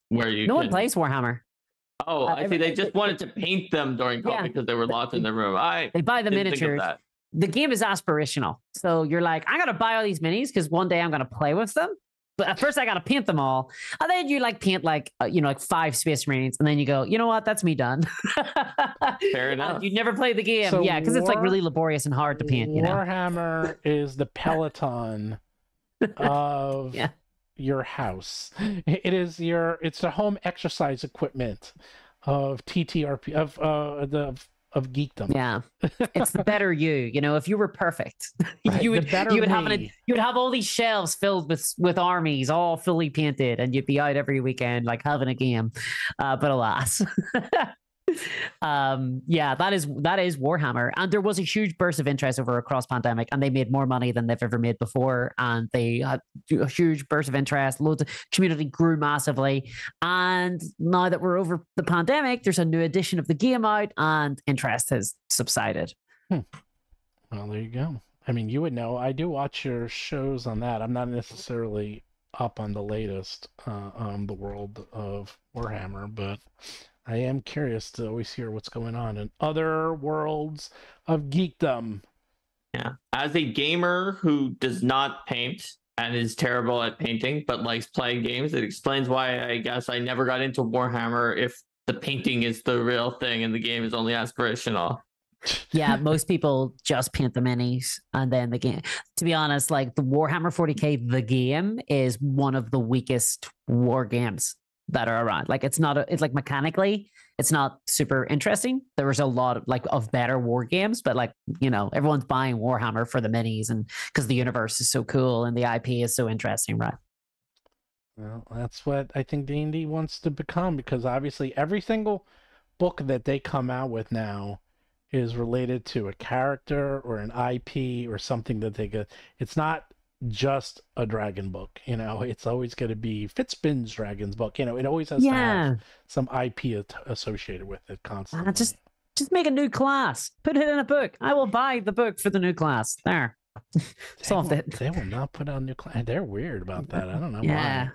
where you No one can... plays Warhammer. Oh, I see. They just wanted to paint them during COVID because they were locked in their room. They buy the didn't think of miniatures. that. The game is aspirational. So you're like, I got to buy all these minis because one day I'm going to play with them. But at first I got to paint them all. And then you like paint like, like 5 Space Marines. And then you go, you know what? That's me done. Fair enough. You never play the game. So yeah. Cause it's like really laborious and hard to paint, Warhammer is the Peloton of your house. It's the home exercise equipment of TTRP of geekdom. Yeah, it's the better you. If you were perfect, right, you would have all these shelves filled with armies, all fully painted, and you'd be out every weekend like having a game. But alas. That is Warhammer, and there was a huge burst of interest across pandemic, and they made more money than they've ever made before, and they had a huge burst of interest. Loads of community grew massively, and now that we're over the pandemic, there's a new edition of the game out, and interest has subsided. Well, there you go. I mean, you would know. I do watch your shows on that. I'm not necessarily up on the latest on the world of Warhammer, but I am curious to always hear what's going on in other worlds of geekdom. Yeah. As a gamer who does not paint and is terrible at painting, but likes playing games, it explains why I guess I never got into Warhammer if the painting is the real thing and the game is only aspirational. Yeah, most people just paint the minis and then the game. To be honest, like the Warhammer 40K, the game is one of the weakest war games that are around. Like it's like mechanically, it's not super interesting. There was a lot of better war games, but everyone's buying Warhammer for the minis and because the universe is so cool and the IP is so interesting, right? Well, that's what I think D&D wants to become, because obviously every single book that they come out with now is related to a character or an IP or something that they get. It's not just a dragon book, it's always going to be Fitzbin's Dragon's book. It always has to have some IP associated with it constantly. Just make a new class, put it in a book. I will buy the book for the new class. There. They will not put out new class. They're weird about that. I don't know why.